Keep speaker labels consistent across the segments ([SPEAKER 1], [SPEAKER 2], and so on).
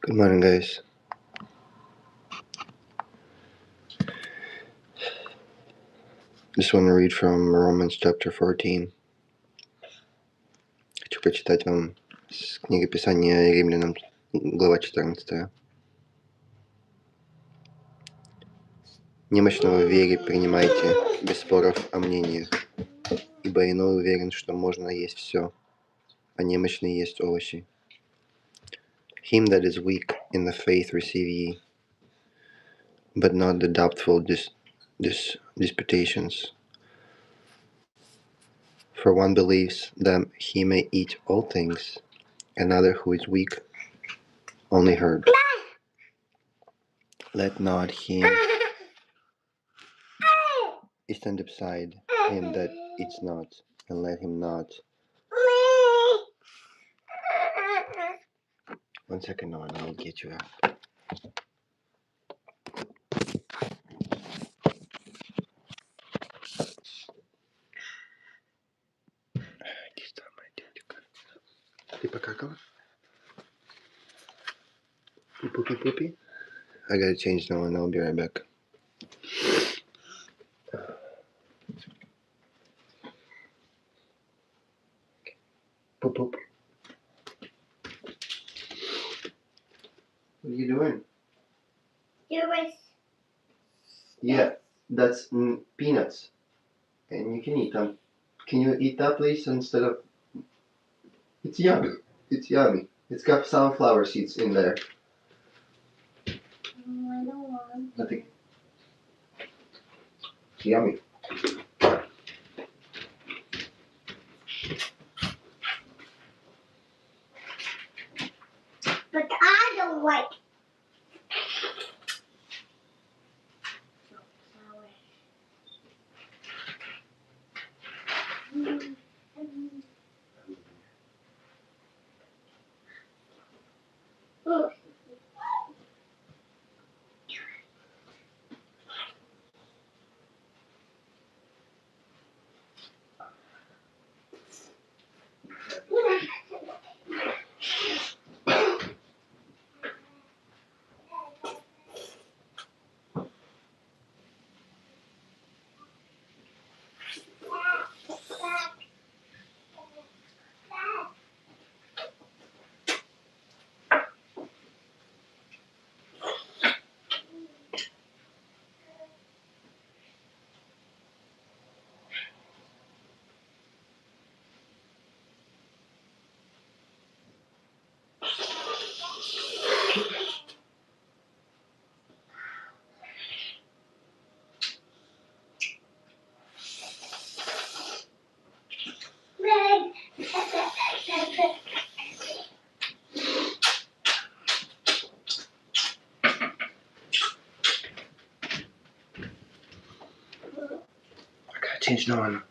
[SPEAKER 1] Good morning, guys. Just want to read from Romans chapter 14. Хочу прочитать вам с книги Писания Римлянам, глава 14. Немощного в вере принимайте, без споров о мнениях, ибо иной уверен, что можно есть все, а немощный есть овощи. Him that is weak in the faith receive ye, but not the doubtful disputations. For one believes that he may eat all things, another who is weak only herb. Let not him stand beside him that eats not, and let him not. 1 second, Noah, I'll get you out. Ты покакала? Poopy? I gotta change now, and I'll be right back. Poop. What are you doing? Yeah, that's peanuts. And you can eat them. Can you eat that, please, instead of... It's yummy. It's got sunflower seeds in there.
[SPEAKER 2] I don't want.
[SPEAKER 1] Nothing. It's yummy.
[SPEAKER 2] But I don't like.
[SPEAKER 1] I gotta change now.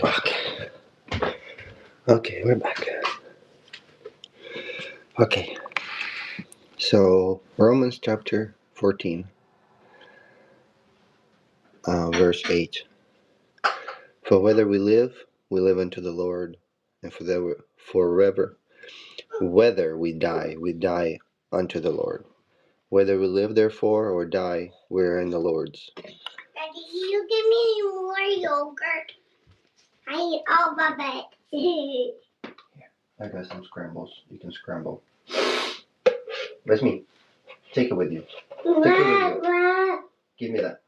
[SPEAKER 1] Okay. Okay, we're back. Okay, so Romans chapter 14, verse 8. For whether we live unto the Lord, and whether we die unto the Lord. Whether we live, therefore, or die, we're in the Lord's.
[SPEAKER 2] Daddy, you give me more yogurt. I eat all of it.
[SPEAKER 1] I got some scrambles. You can scramble. Where's me? Take it with you. Give me that.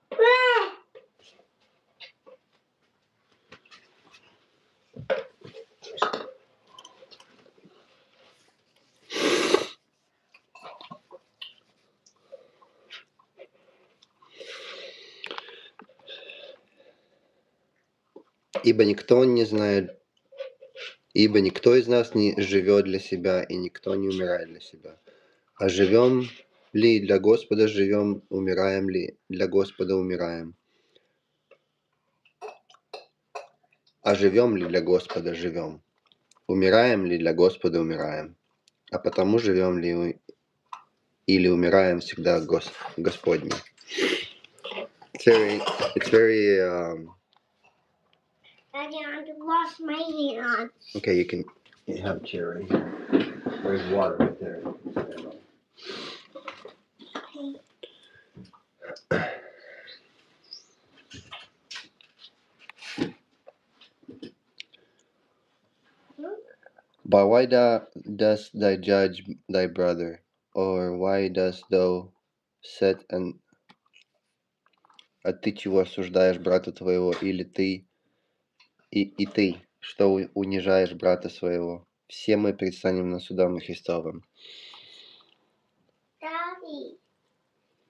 [SPEAKER 1] Ибо никто из нас не живет для себя, и никто не умирает для себя. А живем ли для Господа, живем, умираем ли для Господа, умираем. А живем ли для Господа, живем. Умираем ли для Господа, умираем. А потому живем ли или умираем всегда Господне. It's very
[SPEAKER 2] Daddy, I lost my hand.
[SPEAKER 1] okay, you have a chair right here. There's water right there. But why dost thou judge thy brother? Or why dost thou set А ты чего осуждаешь брата твоего? Или ты и ты, что унижаешь брата своего? Все мы предстанем на судах Христовом.
[SPEAKER 2] Daddy,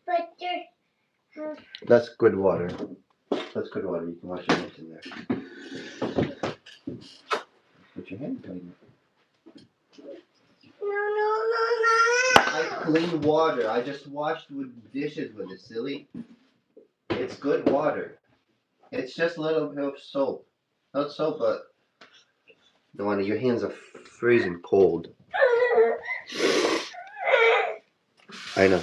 [SPEAKER 2] but there's...
[SPEAKER 1] That's good water. That's good water. You can wash your hands in there. Put your hand clean.
[SPEAKER 2] No.
[SPEAKER 1] I clean water. I just washed dishes with it, silly. It's good water. It's just a little bit of soap. Not soap, but the one your hands are freezing cold. I know.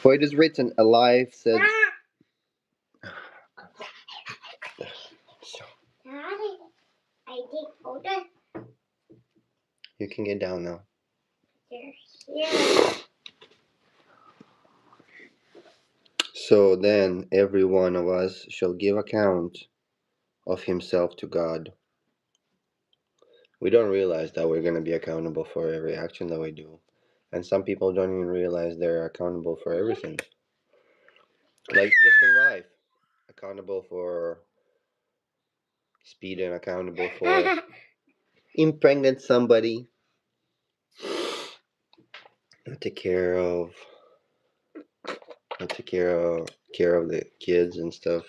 [SPEAKER 1] For it is written, a life said.
[SPEAKER 2] Daddy, I take photos.
[SPEAKER 1] You can get down now.
[SPEAKER 2] They're here.
[SPEAKER 1] So then every one of us shall give account of himself to God. We don't realize that we're going to be accountable for every action that we do. And some people don't even realize they're accountable for everything. Like Justin Rife, accountable for speeding, accountable for impregnate somebody, not take care of the kids and stuff.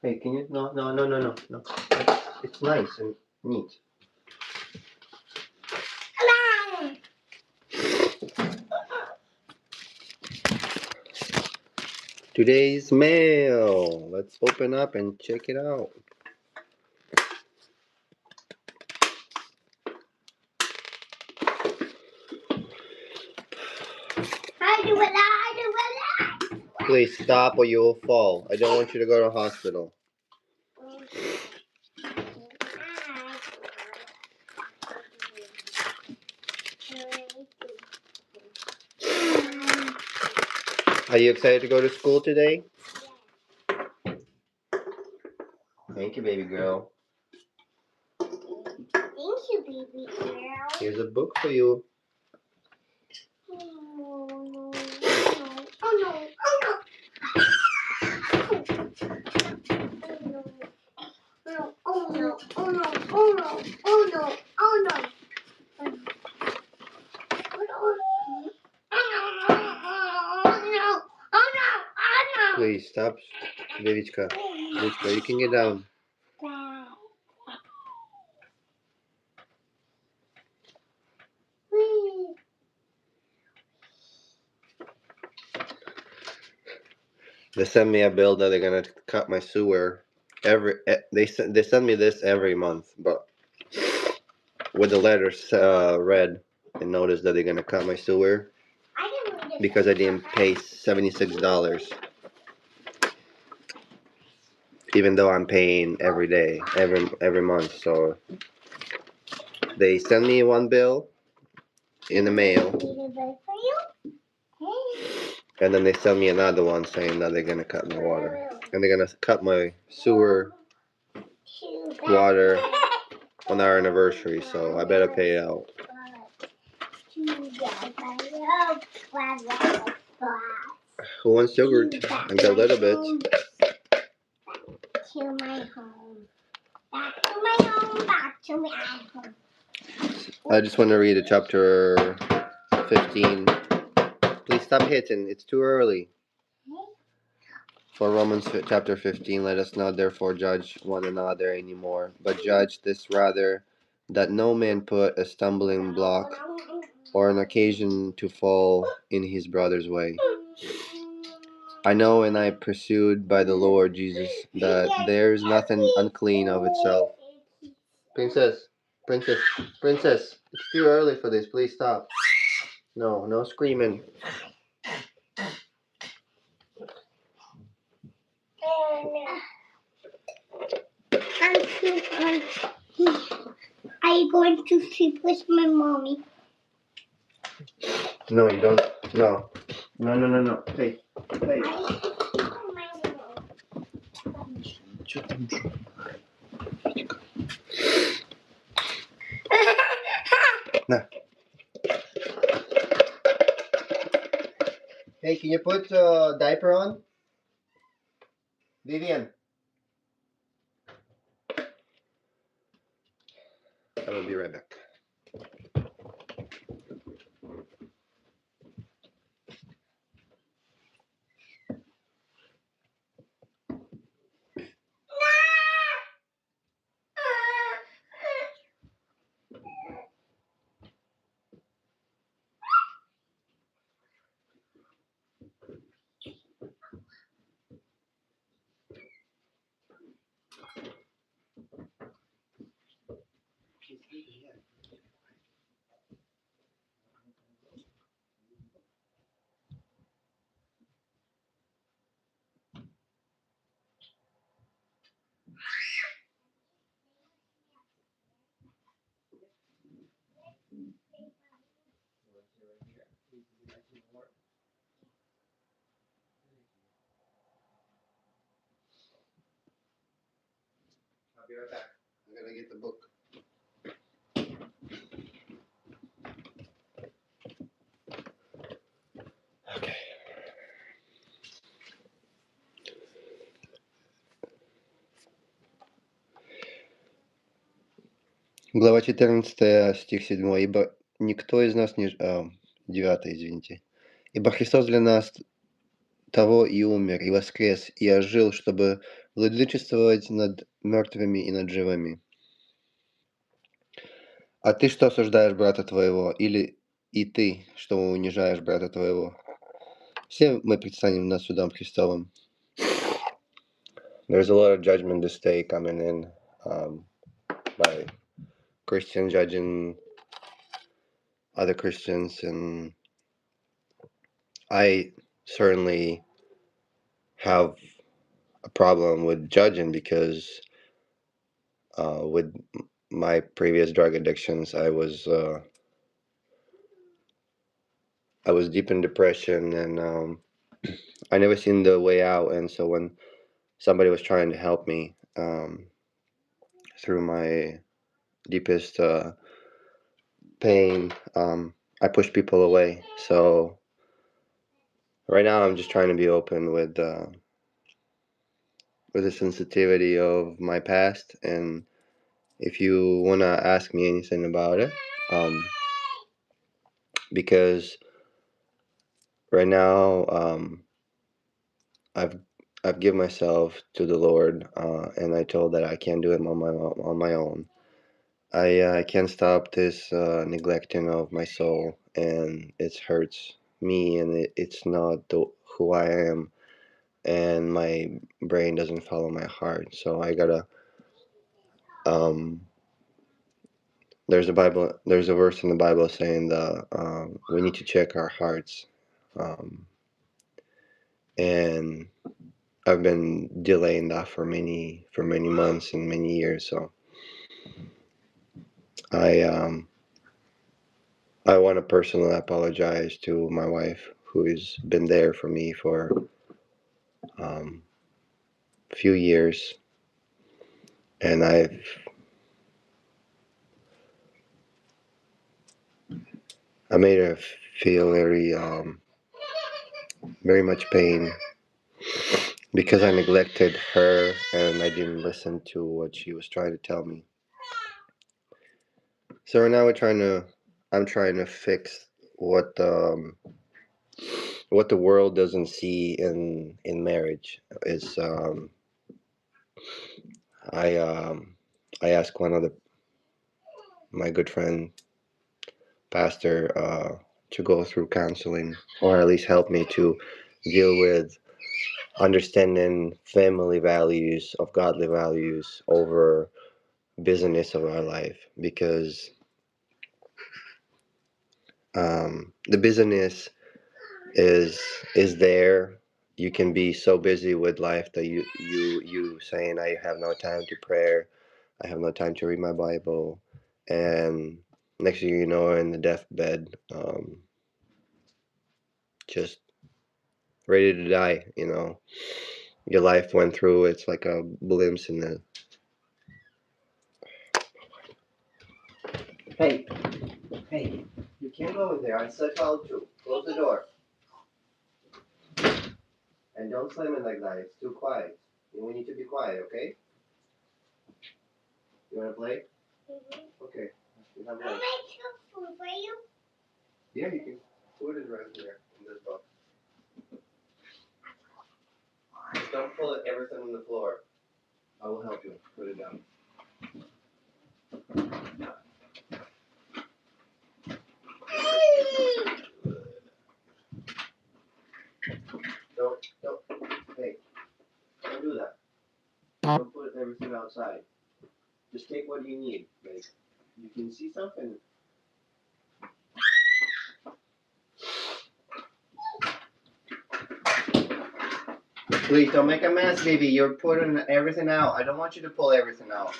[SPEAKER 1] Hey, can you? No. It's nice and neat. Today's mail. Let's open up and check it out. Please stop or you will fall. I don't want you to go to the hospital. Are you excited to go to school today? Thank you, baby girl.
[SPEAKER 2] Thank you, baby girl.
[SPEAKER 1] Here's a book for you.
[SPEAKER 2] Oh no.
[SPEAKER 1] Please stop, Vivichka. Vivichka, you can get down. They send me a bill that they're gonna cut my sewer. They send me this every month, but with the letters red, and notice that they're gonna cut my sewer because I didn't pay $76, even though I'm paying every day, every month. So they send me one bill, in the mail,
[SPEAKER 2] Peanut butter for you.
[SPEAKER 1] and then they send me another one saying that they're gonna cut my water, and they're gonna cut my sewer water on our anniversary. So I better pay it out. Who wants yogurt? I got a little bit.
[SPEAKER 2] To my home. Back to my home. Back to my home.
[SPEAKER 1] I just want to read a chapter 15. Please stop hitting. It's too early. For Romans chapter 15, let us not therefore judge one another anymore, but judge this rather, that no man put a stumbling block or an occasion to fall in his brother's way. I know, and I pursued by the Lord Jesus, that there is nothing unclean of itself. Princess, it's too early for this. Please stop. No screaming.
[SPEAKER 2] Are you going to sleep with my mommy?
[SPEAKER 1] No, you don't. No. Hey. Hey, can you put a diaper on? Vivian. I will be right back. I'll be right back. I'm gonna get the book. Okay. Глава 14, стих 7. Ибо никто из нас не... 9, извините. Ибо Христос для нас того и умер, и воскрес, и ожил, чтобы владычествовать над мертвыми и над живыми. А ты что осуждаешь брата твоего? Или и ты, что унижаешь брата твоего? Все мы предстанем над судом Христовым. There's a lot of judgment this day coming in by Christians judging other Christians, and I certainly have a problem with judging because with my previous drug addictions, I was deep in depression, and I never seen the way out. And so when somebody was trying to help me through my deepest pain, I pushed people away. So right now I'm just trying to be open with the sensitivity of my past, and if you want to ask me anything about it, because right now I've given myself to the Lord, and I told that I can't do it on my own. I can't stop this neglecting of my soul, and it hurts me, and it's not who I am, and my brain doesn't follow my heart. So I gotta. There's a verse in the Bible saying that we need to check our hearts, and I've been delaying that for many months and many years. So I I want to personally apologize to my wife, who has been there for me for a few years, and I made her feel very much pain because I neglected her and I didn't listen to what she was trying to tell me. So right now I'm trying to fix what the world doesn't see in marriage. Is I um, I asked one of my good friend pastor to go through counseling, or at least help me to deal with understanding family values of godly values over business of our life, because the business is there. You can be so busy with life that you saying, I have no time to pray, I have no time to read my Bible, and next thing you know, in the deathbed, just ready to die. Your life went through. It's like a glimpse in the. Hey, hey, you can't go in there. I said tell you. Close the door. And don't slam it like that. It's too quiet. We need to be quiet, okay? You want to play? Okay. You have
[SPEAKER 2] Can I make some food for you?
[SPEAKER 1] Yeah, you can put it right here in this box. Just don't pull it everything on the floor. I will help you. Put it down. Don't. Hey, don't do that. Don't put everything outside. Just take what you need. Like, you can see something. Please don't make a mess, baby. You're putting everything out. I don't want you to pull everything out.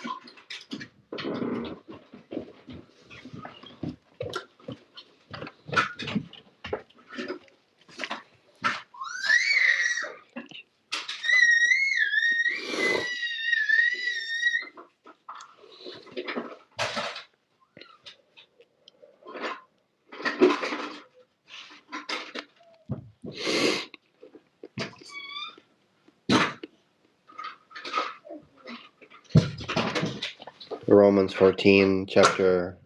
[SPEAKER 1] Romans 14, chapter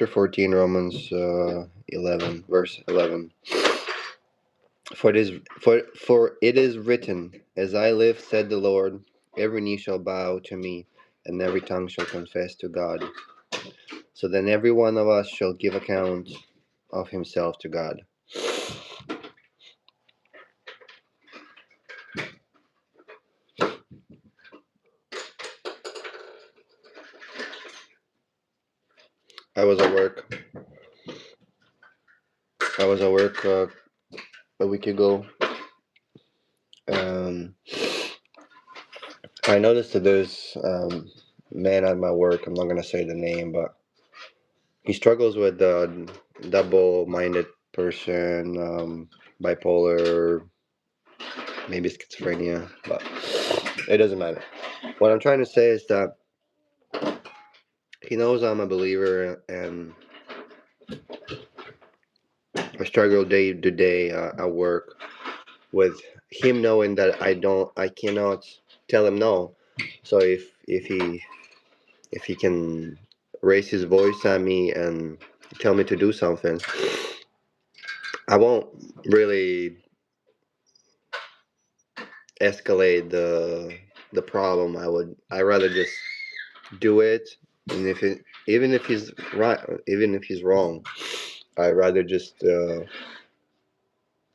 [SPEAKER 1] 14, Romans 11, verse 11. For it is written, as I live, said the Lord, every knee shall bow to me, and every tongue shall confess to God. So then every one of us shall give account of himself to God. I was at work. A week ago. I noticed that there's man at my work. I'm not gonna say the name, but he struggles with double-minded person, bipolar, maybe schizophrenia, but it doesn't matter. What I'm trying to say is that he knows I'm a believer, and I struggle day to day at work with him knowing that I cannot tell him no. So if he can raise his voice at me and tell me to do something, I won't really escalate the problem. I rather just do it, and even if he's right, even if he's wrong, I rather just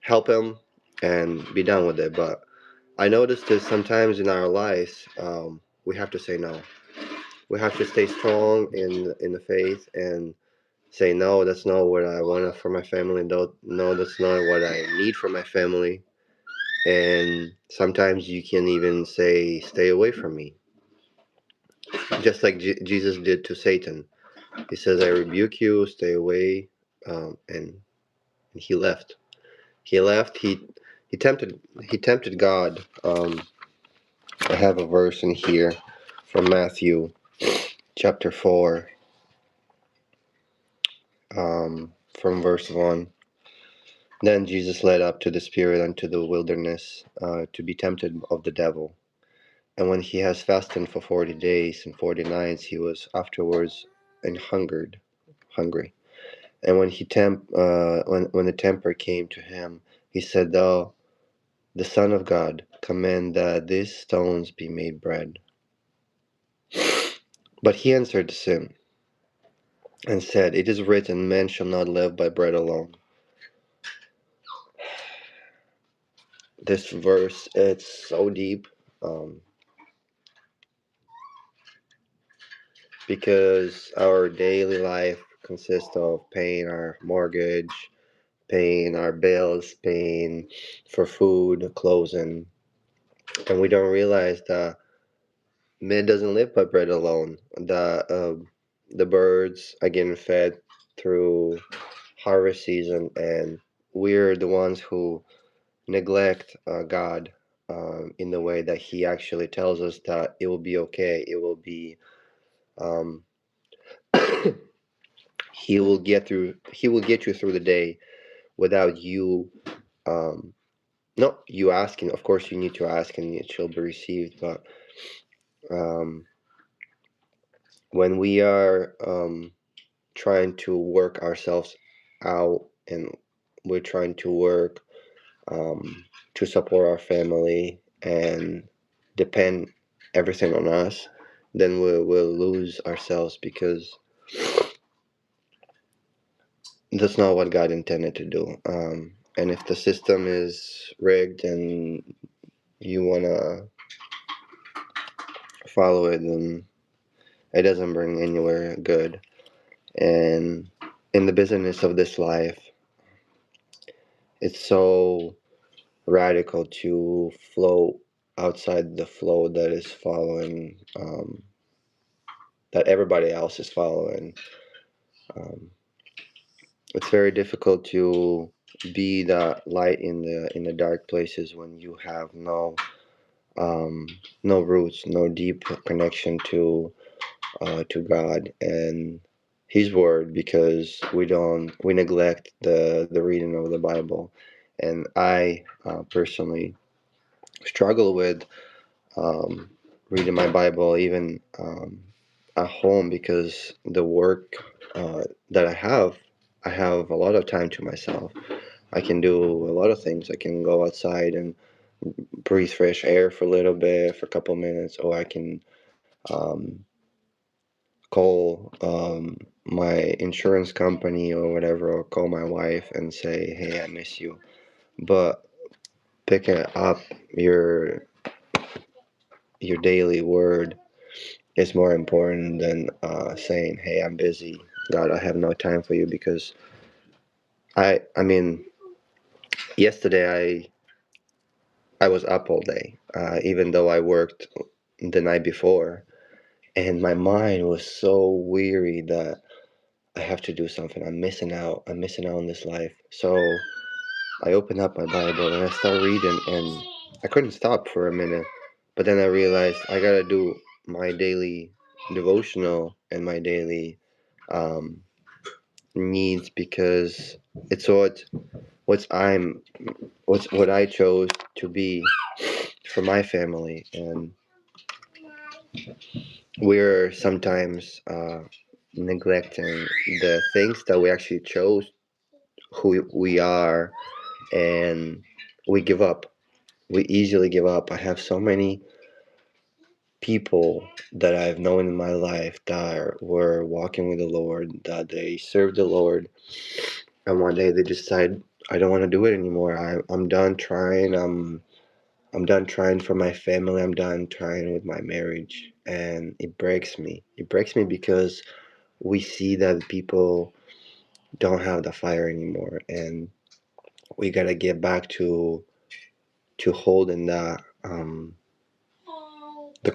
[SPEAKER 1] help him and be done with it. But I noticed that sometimes in our lives, we have to say no. We have to stay strong in the faith and say no. That's not what I want for my family. No, that's not what I need for my family. And sometimes you can even say, "Stay away from me," just like Jesus did to Satan. He says, I rebuke you, stay away. And he left. He left. He tempted God. I have a verse in here from Matthew chapter 4, from verse 1. Then Jesus led up to the Spirit unto the wilderness, to be tempted of the devil. And when he has fasted for 40 days and 40 nights, he was afterwards hungry. And when when the tempter came to him, he said, Thou, the Son of God, command that these stones be made bread. But he answered him and said, It is written, man shall not live by bread alone. This verse, it's so deep, because our daily life consists of paying our mortgage, paying our bills, paying for food, clothing, and we don't realize that man doesn't live by bread alone. The birds are getting fed through harvest season, and we're the ones who neglect God, in the way that He actually tells us that it will be okay. It will be. Um, he will get through. He will get you through the day without you. Um, no, you asking. Of course, you need to ask, and it shall be received. But um, when we are trying to work ourselves out, and we're trying to work to support our family and depend everything on us, then we'll lose ourselves, because that's not what God intended to do. And if the system is rigged and you want to follow it, then it doesn't bring anywhere good. And in the business of this life, it's so radical to flow outside the flow that is following, that everybody else is following. Um, it's very difficult to be the light in the dark places when you have no roots, no deep connection to God and His Word, because we neglect the reading of the Bible. And I personally struggle with um, reading my Bible, even at home, because the work that I have a lot of time to myself. I can do a lot of things. I can go outside and breathe fresh air for a little bit, for a couple minutes, or I can um, call my insurance company or whatever, or call my wife and say, "Hey, I miss you." But picking up your daily word is more important than saying, "Hey, I'm busy. God, I have no time for you." Because I mean, yesterday I was up all day, even though I worked the night before, and my mind was so weary that I have to do something. I'm missing out. I'm missing out on this life. So I opened up my Bible and I started reading, and I couldn't stop for a minute. But then I realized I gotta do my daily devotional and my daily um, needs, because it's what I chose to be for my family. And we're sometimes neglecting the things that we actually chose, who we are, and we give up. We easily give up. I have so many people that I've known in my life that were walking with the Lord, that they served the Lord, and one day they decide, I don't want to do it anymore. I'm done trying. I'm done trying for my family. I'm done trying with my marriage, and it breaks me. It breaks me because we see that people don't have the fire anymore, and we gotta get back to holding the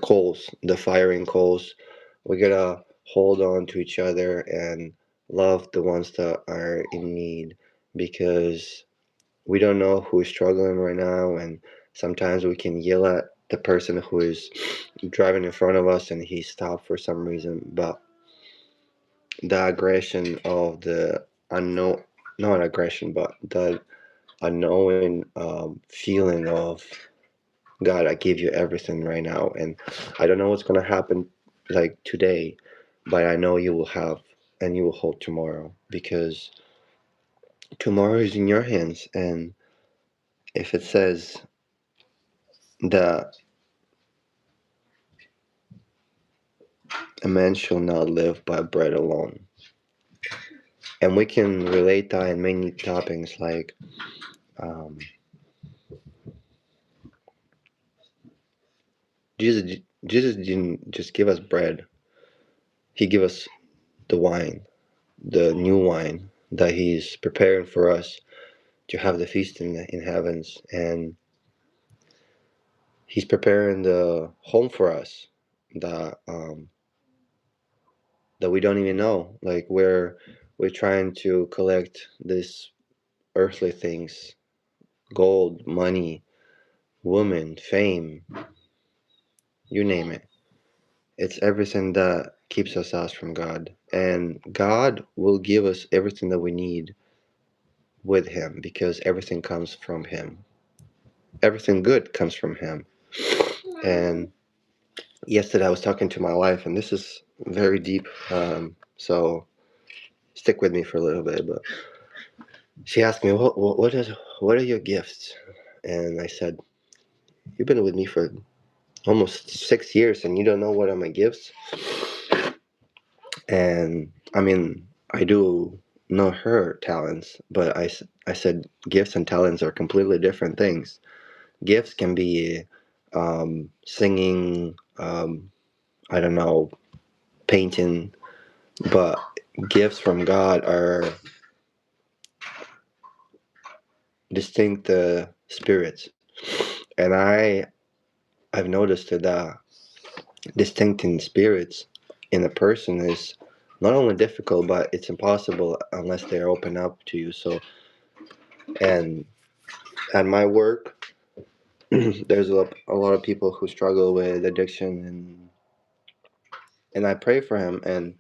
[SPEAKER 1] coals, the firing coals. We gotta hold on to each other and love the ones that are in need, because we don't know who is struggling right now, and sometimes we can yell at the person who is driving in front of us and he stopped for some reason, but the aggression of the unknown, not aggression, but the unknowing feeling of, God, I give you everything right now, and I don't know what's gonna happen like today, but I know you will have and you will hold tomorrow, because tomorrow is in your hands. And if it says that a man shall not live by bread alone, and we can relate that in many topics, like um, Jesus didn't just give us bread; He gave us the wine, the new wine that He's preparing for us to have the feast in heavens, and He's preparing the home for us that that we don't even know. Like we're trying to collect these earthly things, gold, money, woman, fame, you name it. It's everything that keeps us out from God. And God will give us everything that we need with Him, because everything comes from Him. Everything good comes from Him. And yesterday I was talking to my wife, and this is very deep. So stick with me for a little bit. But she asked me, what are your gifts? And I said, you've been with me for almost 6 years, and you don't know what are my gifts? And I mean, I do know her talents, but I said gifts and talents are completely different things. Gifts can be singing, I don't know, painting, but gifts from God are distinct spirits. And I've noticed that distincting spirits in a person is not only difficult, but it's impossible unless they're open up to you. So, and at my work, there's a lot of people who struggle with addiction, and I pray for him, and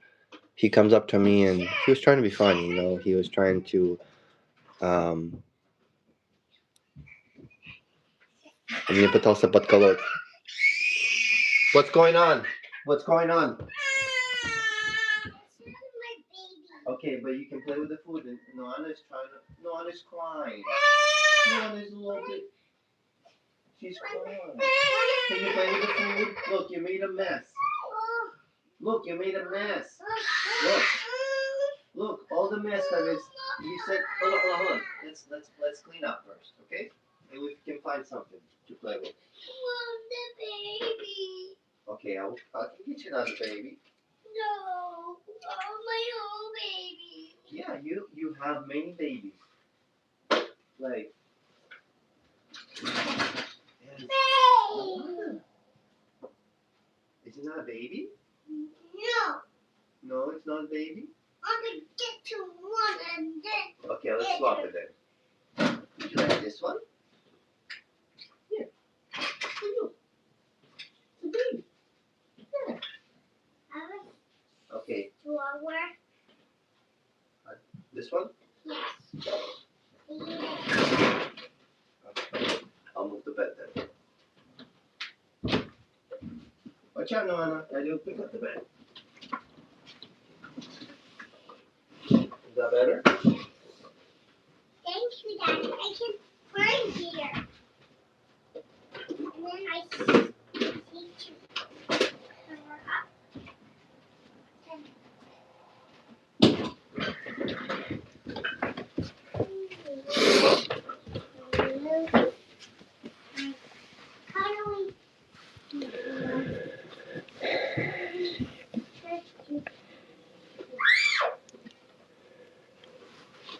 [SPEAKER 1] he comes up to me, and he was trying to be funny, he was trying to um мне пытался подколоть. What's going on? What's going on? Okay, but you can play with the food. And Noana's Noana's crying. Noana's a little bit. She's crying. Can you play with the food? Look, you made a mess. Look, you made a mess. Look. Look, all the mess that is. You said, hold on. Let's clean up first, okay? And we can find something to play with.
[SPEAKER 2] The baby.
[SPEAKER 1] Okay, I can get you another baby.
[SPEAKER 2] No, my old baby.
[SPEAKER 1] Yeah, you have many babies. Like. Yes. Is it not a baby?
[SPEAKER 2] No.
[SPEAKER 1] No, it's not a baby?
[SPEAKER 2] I'm gonna get to one and then.
[SPEAKER 1] Okay, let's swap it then. Would you like this one? Here. For you. It's a baby. Yeah. Okay.
[SPEAKER 2] Flower.
[SPEAKER 1] This one?
[SPEAKER 2] Yes.
[SPEAKER 1] Okay. I'll move the bed then. Watch out, Noana. I do pick up the bed. Is that better?
[SPEAKER 2] Thank you, Daddy. I can burn here. And then I need to cover up.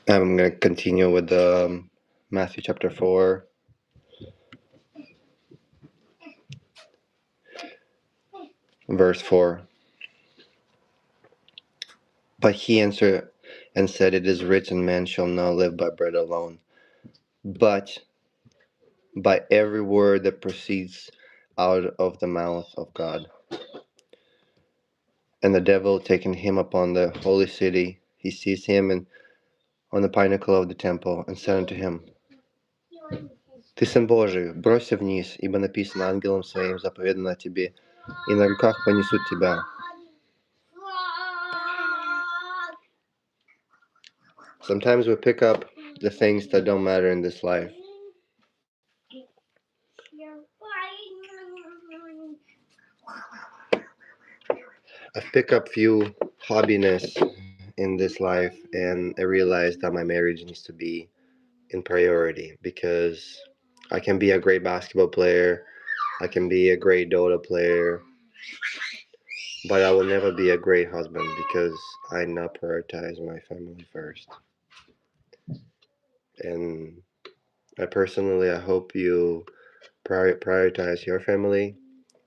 [SPEAKER 1] I'm going to continue with Matthew chapter 4. Verse 4. But he answered and said, It is written, man shall not live by bread alone, but by every word that proceeds out of the mouth of God. And the devil, taking him upon the holy city, he seized him on the pinnacle of the temple, and said unto him, Ты сын Божий, бросься вниз, ибо написано, ангелом своим заповедано тебе, и на руках понесут тебя. Sometimes we pick up the things that don't matter in this life. I've picked up few hobbiness in this life, and I realized that my marriage needs to be in priority, because I can be a great basketball player, I can be a great Dota player, but I will never be a great husband because I not prioritize my family first. And I hope you prioritize your family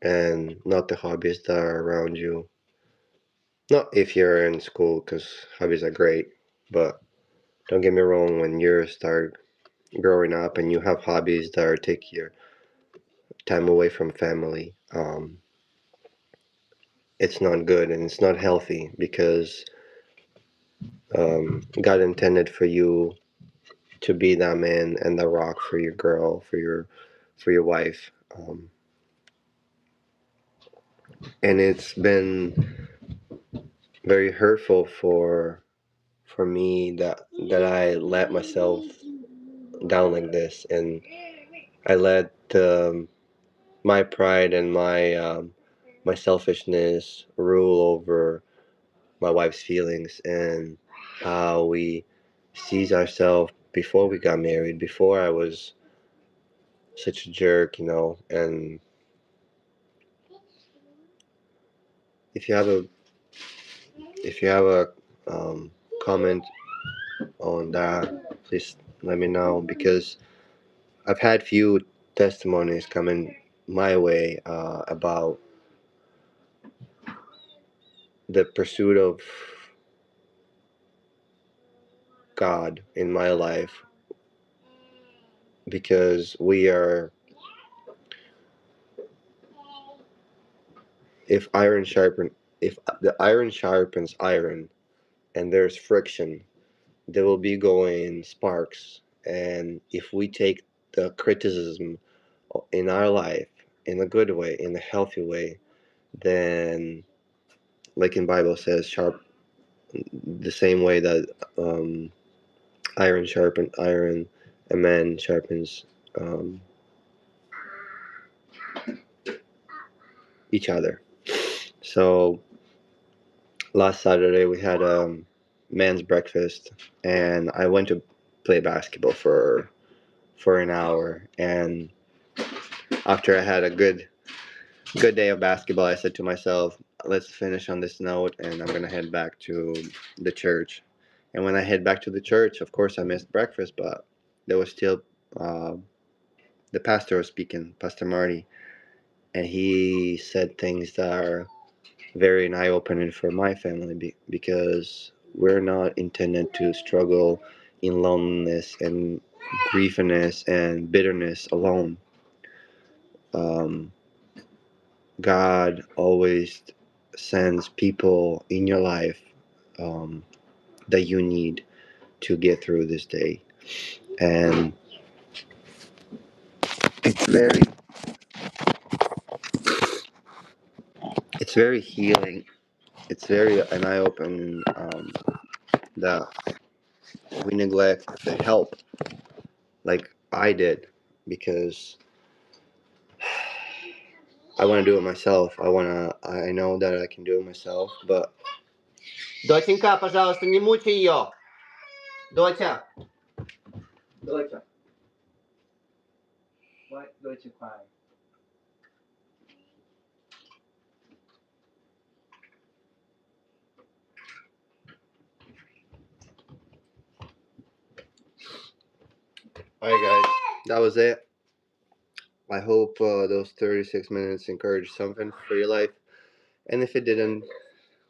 [SPEAKER 1] and not the hobbies that are around you. Not if you're in school, because hobbies are great, but don't get me wrong, when you start growing up and you have hobbies that are take your time away from family, it's not good and it's not healthy, because God intended for you to be that man and the rock for your girl, for your wife. And it's been very hurtful for me that I let myself down like this, and I let my pride and my selfishness rule over my wife's feelings, and how we sees ourselves before we got married. Before, I was such a jerk, and if you have a if you have a comment on that, please let me know, because I've had few testimonies coming my way about the pursuit of God in my life, because if if the iron sharpens iron and there's friction, there will be going sparks. And if we take the criticism in our life in a good way, in a healthy way, then, like in Bible says, sharp, the same way that iron sharpens iron, a man sharpens um, each other. So last Saturday we had a man's breakfast, and I went to play basketball for an hour. And after I had a good day of basketball, I said to myself, let's finish on this note, and I'm gonna head back to the church. And when I head back to the church, of course I missed breakfast, but there was still uh, the pastor was speaking, Pastor Marty, and he said things that are very eye-opening for my family, because we're not intended to struggle in loneliness and griefiness and bitterness alone. Um, God always sends people in your life um, that you need to get through this day, and it's very it's very healing. It's very an eye opening that we neglect the help like I did, because I want to do it myself. I know that I can do it myself, but Доченька, пожалуйста, не мучай ее. Доча. Доча. Why don't you cry? Alright guys, that was it. I hope those 36 minutes encouraged something for your life. And if it didn't,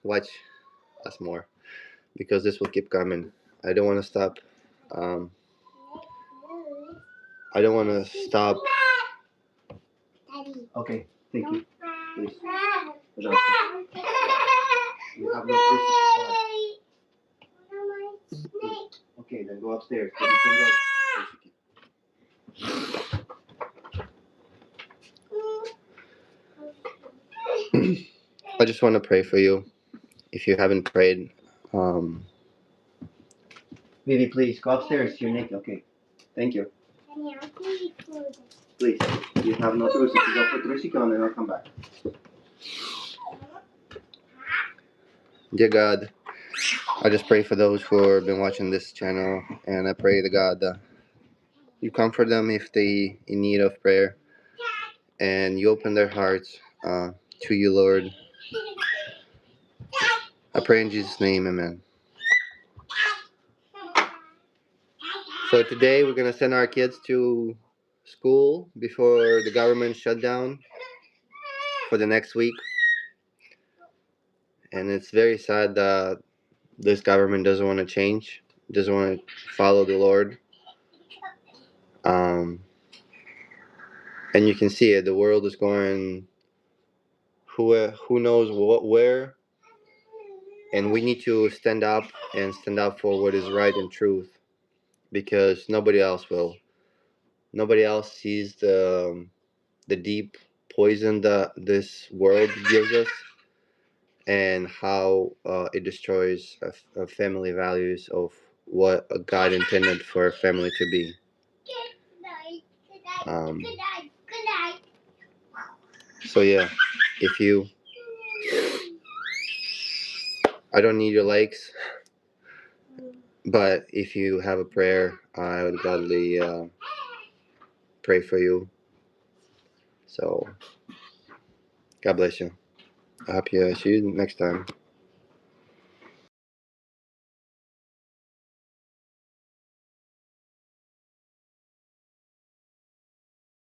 [SPEAKER 1] watch us more. because this will keep coming. I don't want to stop. Um, I don't want to stop.
[SPEAKER 2] Daddy.
[SPEAKER 1] Okay, thank you. Please.
[SPEAKER 2] You
[SPEAKER 1] You have no crucifix.
[SPEAKER 2] snake.
[SPEAKER 1] Okay, then go upstairs. But you can go. I just want to pray for you. If you haven't prayed, Vivi, please go upstairs. You're naked. Okay. Thank you.
[SPEAKER 2] Daddy, I'll give you food.
[SPEAKER 1] Please. You have no trusiki. Go put trusiki on and I'll come back. Dear God, I just pray for those who have been watching this channel, and I pray to God that you comfort them if they in need of prayer, and you open their hearts to you, Lord. I pray in Jesus' name, amen. So today we're going to send our kids to school before the government shut down for the next week. And it's very sad that this government doesn't want to change, doesn't want to follow the Lord. And you can see it, the world is going who knows where, and we need to stand up and stand up for what is right and truth, because nobody else will. Nobody else sees the deep poison that this world gives us, and how it destroys family values of what God intended for a family to be. So yeah, if you, I don't need your likes, but if you have a prayer, I would gladly pray for you. So God bless you. I hope you see you next time.